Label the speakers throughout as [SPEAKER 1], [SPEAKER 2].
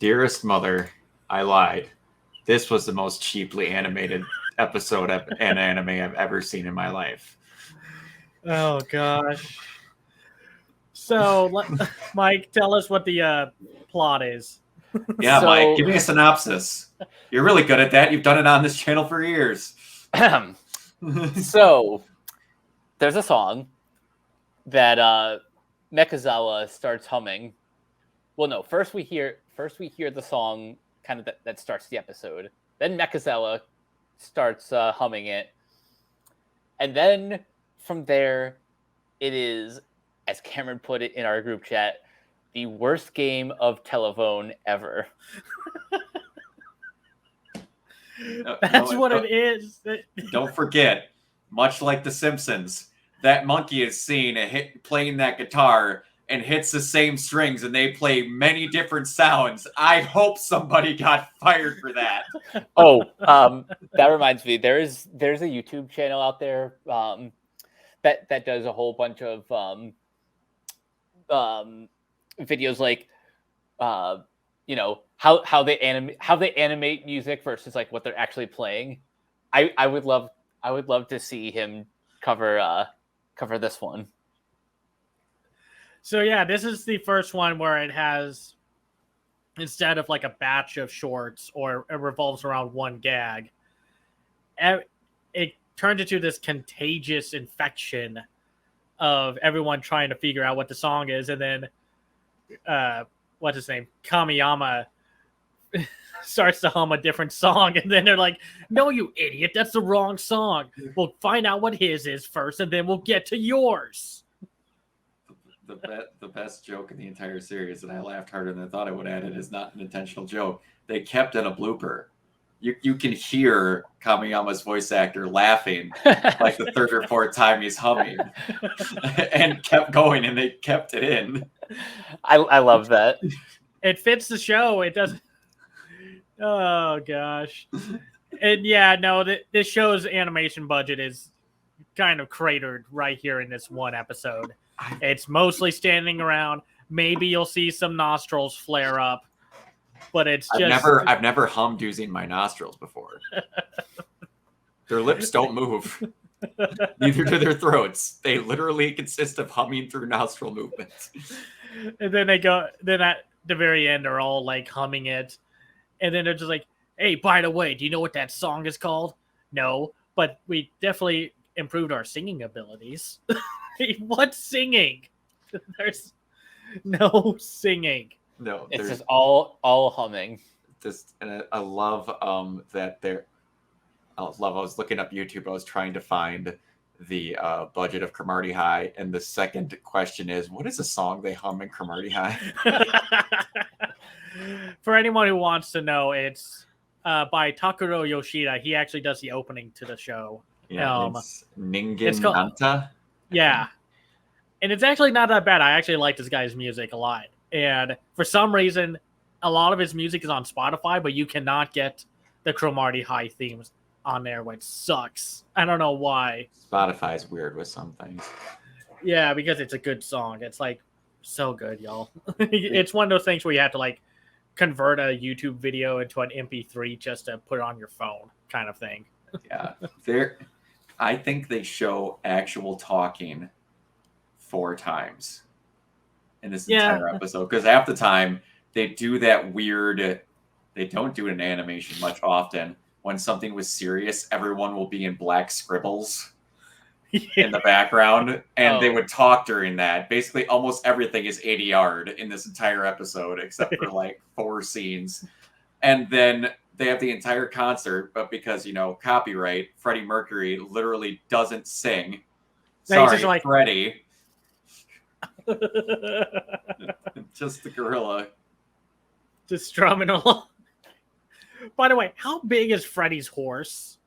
[SPEAKER 1] Dearest mother, I lied. This was the most cheaply animated episode of an anime I've ever seen in my life.
[SPEAKER 2] Oh gosh. So, Mike, tell us what the plot is.
[SPEAKER 1] Yeah, Mike, give me a synopsis. You're really good at that. You've done it on this channel for years.
[SPEAKER 3] So, there's a song that Mekazawa starts humming. Well, no, first we hear the song kind of that starts the episode. Then Mekazawa starts humming it. And then from there, it is, as Cameron put it in our group chat, the worst game of telephone ever.
[SPEAKER 2] That's what it is.
[SPEAKER 1] Don't forget, much like The Simpsons, that monkey is seen playing that guitar and hits the same strings, and they play many different sounds. I hope somebody got fired for that.
[SPEAKER 3] Oh, that reminds me. There's a YouTube channel out there that does a whole bunch of videos like how they animate music versus like what they're actually playing. I would love to see him cover this one.
[SPEAKER 2] So yeah, this is the first one where it has, instead of like a batch of shorts or it revolves around one gag, it turned into this contagious infection of everyone trying to figure out what the song is, and then what's his name, Kamiyama starts to hum a different song, and then they're like, no, you idiot, that's the wrong song. We'll find out what his is first, and then we'll get to yours.
[SPEAKER 1] The best joke in the entire series, and I laughed harder than I thought I would at it, is not an intentional joke. They kept in a blooper. You can hear Kamiyama's voice actor laughing like the third or fourth time he's humming, and kept going, and they kept it in.
[SPEAKER 3] I love that.
[SPEAKER 2] It fits the show. It doesn't. Oh gosh. And yeah, no, this show's animation budget is kind of cratered right here in this one episode. It's mostly standing around. Maybe you'll see some nostrils flare up, but it's just...
[SPEAKER 1] I've never hummed using my nostrils before. Their lips don't move. Neither do their throats. They literally consist of humming through nostril movements.
[SPEAKER 2] And then then at the very end, they're all like humming it. And then they're just like, hey, by the way, do you know what that song is called? No, but we definitely improved our singing abilities. What singing? There's no singing.
[SPEAKER 1] No,
[SPEAKER 3] it's just all humming.
[SPEAKER 1] And I love that they're. I was looking up YouTube. I was trying to find the budget of Cromartie High, and the second question is, what is a song they hum in Cromartie High?
[SPEAKER 2] For anyone who wants to know, it's by Takuro Yoshida. He actually does the opening to the show.
[SPEAKER 1] Yeah, it's Ningen Nanta.
[SPEAKER 2] Yeah, and it's actually not that bad. I actually like this guy's music a lot, and for some reason, a lot of his music is on Spotify, but you cannot get the Cromartie High themes on there, which sucks. I don't know why.
[SPEAKER 1] Spotify's weird with some things.
[SPEAKER 2] Yeah, because it's a good song. It's like so good, y'all. It's one of those things where you have to like convert a YouTube video into an MP3 just to put it on your phone, kind of thing.
[SPEAKER 1] Yeah, I think they show actual talking 4 times in this entire episode, because half the time they do that weird. They don't do it in animation much often. When something was serious, everyone will be in black scribbles in the background, and they would talk during that. Basically, almost everything is ADR'd in this entire episode, except for like 4 scenes. And then they have the entire concert, but because, copyright, Freddie Mercury literally doesn't sing. Sorry, like... Freddie. Just the gorilla.
[SPEAKER 2] Just strumming along. By the way, how big is Freddy's horse?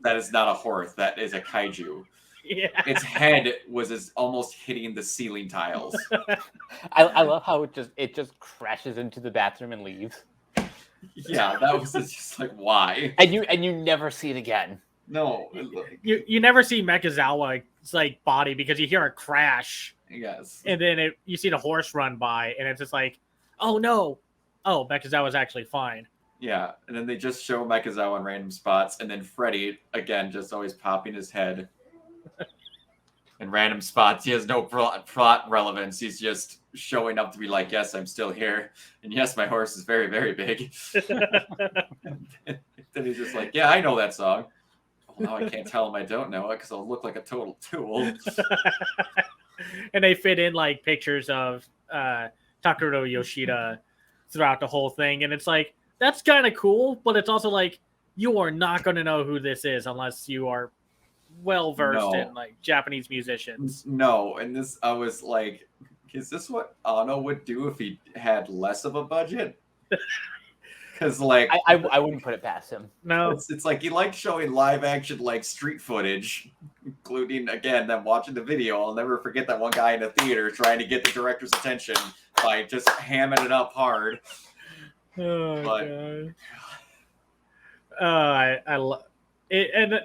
[SPEAKER 1] That is not a horse. That is a kaiju. Yeah. Its head was almost hitting the ceiling tiles.
[SPEAKER 3] I love how it just crashes into the bathroom and leaves.
[SPEAKER 1] Yeah, that was just like, why?
[SPEAKER 3] And you never see it again.
[SPEAKER 1] No.
[SPEAKER 2] You never see Mekazawa's like body because you hear a crash.
[SPEAKER 1] Yes.
[SPEAKER 2] And then you see the horse run by, and it's just like, oh no, oh, Mekazawa's actually fine.
[SPEAKER 1] Yeah, and then they just show Mekazawa in random spots, and then Freddy again just always popping his head in random spots. He has no plot relevance. He's just showing up to be like, "Yes, I'm still here, and yes, my horse is very, very big." Then he's just like, "Yeah, I know that song." Well, now I can't tell him I don't know it because I'll look like a total tool.
[SPEAKER 2] And they fit in like pictures of Takuro Yoshida throughout the whole thing, and it's like that's kind of cool, but it's also like you are not going to know who this is unless you are well versed in like Japanese musicians.
[SPEAKER 1] No, and this I was like, is this what Ano would do if he had less of a budget? Because like
[SPEAKER 3] I wouldn't put it past him.
[SPEAKER 2] No,
[SPEAKER 1] it's like he likes showing live action like street footage, including again them watching the video. I'll never forget that one guy in the theater trying to get the director's attention by just hamming it up hard.
[SPEAKER 2] oh
[SPEAKER 1] But,
[SPEAKER 2] god, I love it, and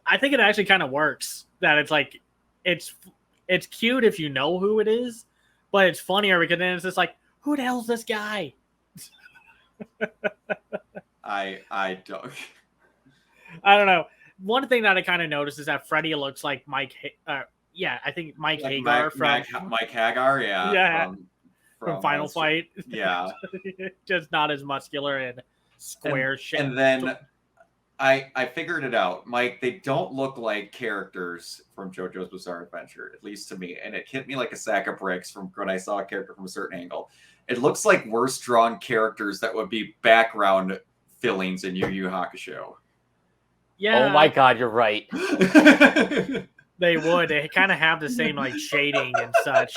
[SPEAKER 2] I think it actually kind of works. That it's like it's cute if you know who it is, but it's funnier because then it's just like, who the hell's this guy?
[SPEAKER 1] I don't.
[SPEAKER 2] I don't know. One thing that I kind of noticed is that Freddy looks like Mike. Yeah, I think Mike Hagar from
[SPEAKER 1] Mike Hagar,
[SPEAKER 2] yeah, from Final Fight.
[SPEAKER 1] Yeah,
[SPEAKER 2] just not as muscular and square shape.
[SPEAKER 1] And then I figured it out, Mike. They don't look like characters from JoJo's Bizarre Adventure, at least to me. And it hit me like a sack of bricks from when I saw a character from a certain angle. It looks like worse drawn characters that would be background fillings in Yu Yu Hakusho.
[SPEAKER 2] Yeah.
[SPEAKER 3] Oh my god, you're right.
[SPEAKER 2] They would. They kind of have the same like shading and such.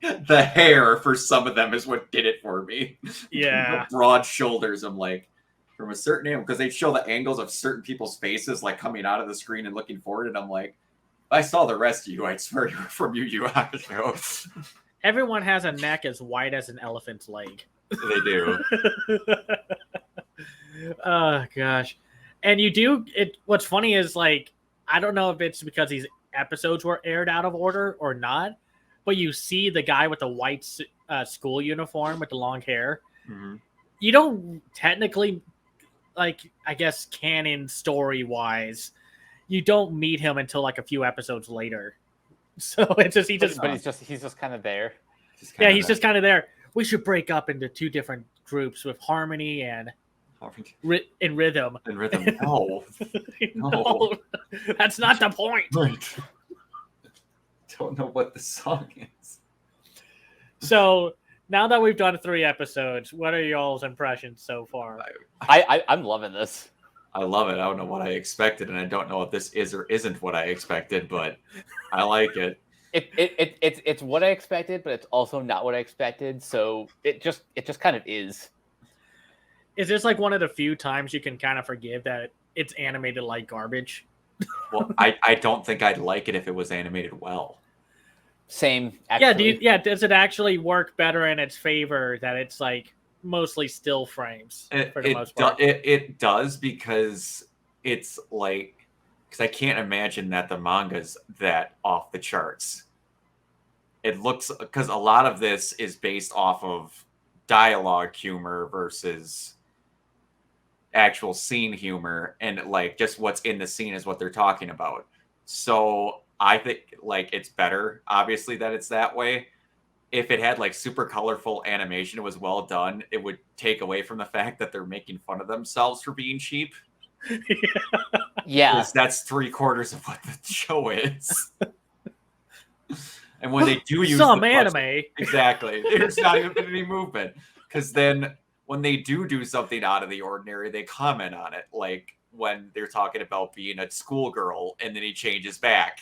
[SPEAKER 1] The hair for some of them is what did it for me.
[SPEAKER 2] Yeah.
[SPEAKER 1] The broad shoulders. I'm like, from a certain angle, because they show the angles of certain people's faces like coming out of the screen and looking forward, and I'm like, if I saw the rest of you, I'd swear you were from Yu Yu Hakusho.
[SPEAKER 2] Everyone has a neck as white as an elephant's leg.
[SPEAKER 1] They do.
[SPEAKER 2] Oh gosh. And you do it. What's funny is like, I don't know if it's because these episodes were aired out of order or not, but you see the guy with the white school uniform with the long hair.
[SPEAKER 1] Mm-hmm.
[SPEAKER 2] You don't technically, like, I guess canon story wise, you don't meet him until like a few episodes later. So it's just
[SPEAKER 3] he's just kind of there.
[SPEAKER 2] Just kind of there. We should break up into two different groups with harmony and in rhythm.
[SPEAKER 1] In rhythm, no.
[SPEAKER 2] No, that's not the point.
[SPEAKER 1] Right. Don't know what the song is.
[SPEAKER 2] So now that we've done 3 episodes, what are y'all's impressions so far?
[SPEAKER 3] I'm loving this.
[SPEAKER 1] I love it. I don't know what I expected, and I don't know if this is or isn't what I expected, but I like it.
[SPEAKER 3] It's what I expected, but it's also not what I expected. So it just kind of is.
[SPEAKER 2] Is this like one of the few times you can kind of forgive that it's animated like garbage?
[SPEAKER 1] Well, I don't think I'd like it if it was animated well.
[SPEAKER 3] Same. Actually.
[SPEAKER 2] Yeah. Does it actually work better in its favor that it's like mostly still frames for the most part?
[SPEAKER 1] It does, because it's like, because I can't imagine that the manga's that off the charts. It looks, because a lot of this is based off of dialogue humor versus actual scene humor, and like just what's in the scene is what they're talking about. So I think like it's better, obviously, that it's that way. If it had like super colorful animation, it was well done, it would take away from the fact that they're making fun of themselves for being cheap.
[SPEAKER 3] Yeah,
[SPEAKER 1] that's 3/4 of what the show is. And when they do use
[SPEAKER 2] some anime,
[SPEAKER 1] exactly, there's not even been any movement, because then when they do something out of the ordinary, they comment on it, like when they're talking about being a schoolgirl and then he changes back.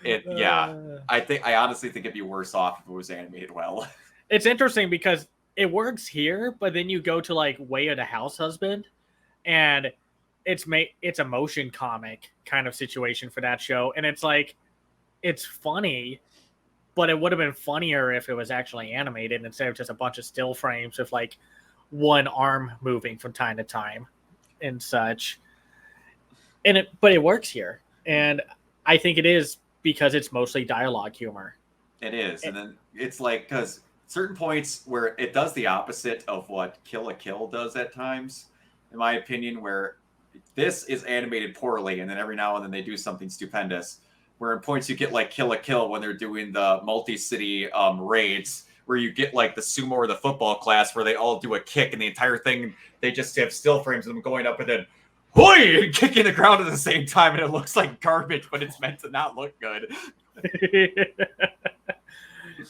[SPEAKER 1] I honestly think it'd be worse off if it was animated well.
[SPEAKER 2] It's interesting because it works here, but then you go to like Way of the House Husband, and it's a motion comic kind of situation for that show, and it's like it's funny, but it would have been funnier if it was actually animated instead of just a bunch of still frames with like one arm moving from time to time and such. But it works here, and I think it is because it's mostly dialogue humor.
[SPEAKER 1] It is, and then it's like, because certain points where it does the opposite of what Kill la Kill does at times, in my opinion, where this is animated poorly, and then every now and then they do something stupendous. Where in points you get like Kill la Kill when they're doing the multi-city raids, where you get like the sumo or the football class where they all do a kick and the entire thing, they just have still frames of them going up and then hoi and kicking the ground at the same time, and it looks like garbage, but it's meant to not look good.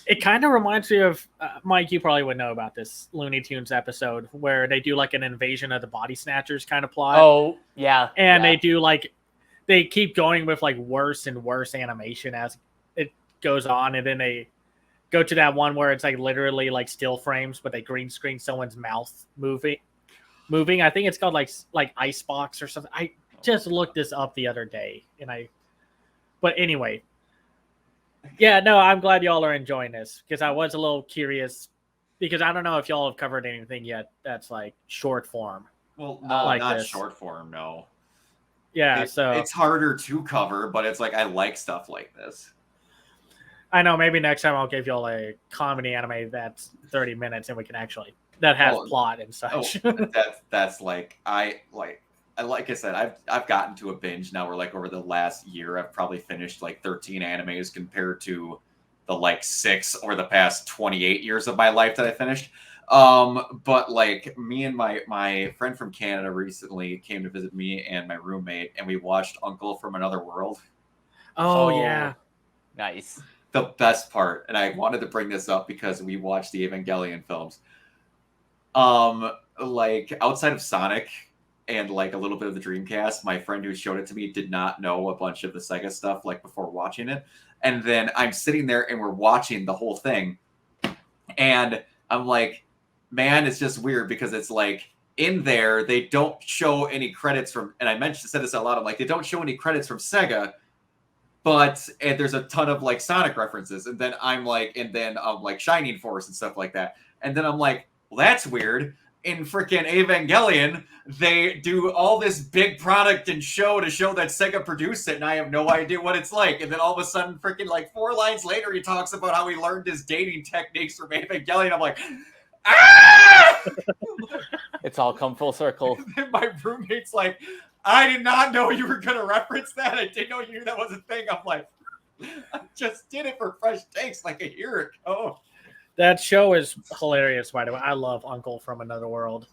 [SPEAKER 2] It kind of reminds me of Mike. You probably would know about this Looney Tunes episode where they do like an invasion of the body snatchers kind of plot.
[SPEAKER 3] Oh yeah,
[SPEAKER 2] and they do like they keep going with like worse and worse animation as it goes on, and then they go to that one where it's like literally like still frames, but they green screen someone's mouth moving. I think it's called like Icebox or something. I just looked this up the other day, but anyway. Yeah, no, I'm glad y'all are enjoying this because I was a little curious because I don't know if y'all have covered anything yet that's like short form.
[SPEAKER 1] Well, no,
[SPEAKER 2] like
[SPEAKER 1] not
[SPEAKER 2] this.
[SPEAKER 1] short form, no.
[SPEAKER 2] Yeah, so
[SPEAKER 1] it's harder to cover, but it's like I like stuff like this.
[SPEAKER 2] I know maybe next time I'll give y'all a comedy anime that's 30 minutes and we can actually that has plot and such.
[SPEAKER 1] That's like like I said, I've gotten to a binge now where like over the last year I've probably finished like 13 animes compared to the like 6 over the past 28 years of my life that I finished. But like me and my friend from Canada recently came to visit me and my roommate, and we watched Uncle from Another World.
[SPEAKER 2] Oh yeah.
[SPEAKER 3] Nice.
[SPEAKER 1] The best part, and I wanted to bring this up because we watched the Evangelion films. Like outside of Sonic and like a little bit of the Dreamcast, my friend who showed it to me did not know a bunch of the Sega stuff like before watching it. And then I'm sitting there and we're watching the whole thing. And I'm like, man, it's just weird because it's like in there, they don't show any credits from, and I said this out loud, I'm like, they don't show any credits from Sega, and there's a ton of like Sonic references. And then I'm like, Shining Force and stuff like that. And then I'm like, well, that's weird. In freaking Evangelion, they do all this big product and show to show that Sega produced it, and I have no idea what it's like. And then all of a sudden, freaking like 4 lines later, he talks about how he learned his dating techniques from Evangelion. I'm like, ah!
[SPEAKER 3] It's all come full circle.
[SPEAKER 1] And my roommate's like, I did not know you were going to reference that. I didn't know you knew that was a thing. I'm like, I just did it for fresh takes like a year ago.
[SPEAKER 2] That show is hilarious, by the way. I love Uncle from Another World.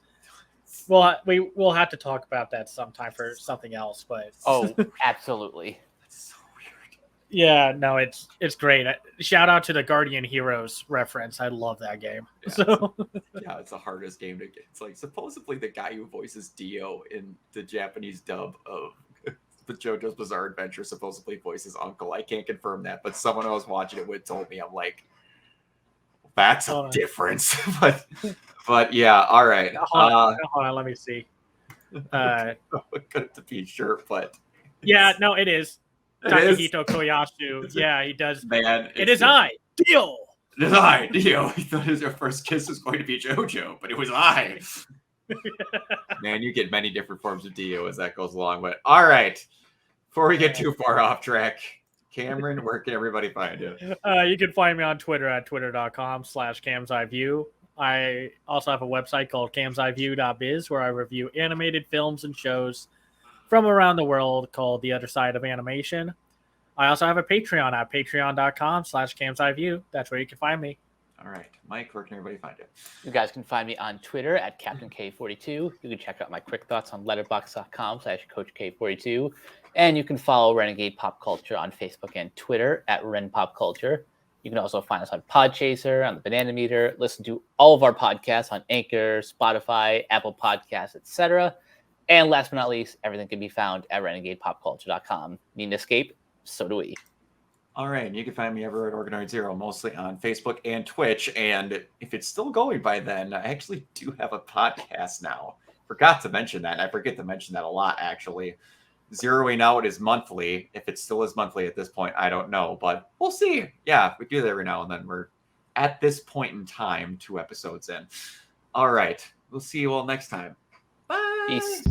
[SPEAKER 2] Well, we'll have to talk about that sometime for something else, but
[SPEAKER 3] oh, absolutely.
[SPEAKER 1] That's so weird.
[SPEAKER 2] Yeah, no, it's great. Shout out to the Guardian Heroes reference. I love that game.
[SPEAKER 1] Yeah,
[SPEAKER 2] so
[SPEAKER 1] it's the hardest game to get. It's like supposedly the guy who voices Dio in the Japanese dub of the JoJo's Bizarre Adventure supposedly voices Uncle. I can't confirm that, but someone I was watching it with told me. I'm like, that's a difference. but yeah, all right.
[SPEAKER 2] Hold on, let me see.
[SPEAKER 1] Good to be sure, but
[SPEAKER 2] yeah, no, it is. Takahito Koyasu. Yeah, he does.
[SPEAKER 1] Man,
[SPEAKER 2] it is I, Dio.
[SPEAKER 1] It is I, Dio. He thought his first kiss was going to be JoJo, but it was I. Man, you get many different forms of Dio as that goes along. But all right, before we get too far off track, Cameron, where can everybody find you?
[SPEAKER 2] You can find me on Twitter at twitter.com/CamsEyeView. I also have a website called camseyeview.biz where I review animated films and shows from around the world called The Other Side of Animation. I also have a Patreon at patreon.com/CamsEyeView. That's where you can find me.
[SPEAKER 1] All right. Mike, where can everybody find you?
[SPEAKER 3] You guys can find me on Twitter at CaptainK42. You can check out my quick thoughts on letterboxd.com/CoachK42. And you can follow Renegade Pop Culture on Facebook and Twitter at Ren Pop Culture. You can also find us on Podchaser, on the Banana Meter, listen to all of our podcasts on Anchor, Spotify, Apple Podcasts, etc. And last but not least, everything can be found at renegadepopculture.com. Need an escape? So do we.
[SPEAKER 1] All right. And you can find me everywhere at Organoid Zero, mostly on Facebook and Twitch. And if it's still going by then, I actually do have a podcast now. Forgot to mention that. I forget to mention that a lot, actually. Zeroing out is monthly. If it still is monthly at this point, I don't know, but we'll see. Yeah, we do that every now and then. We're at this point in time 2 episodes in. All right. We'll see you all next time. Bye.
[SPEAKER 3] Peace.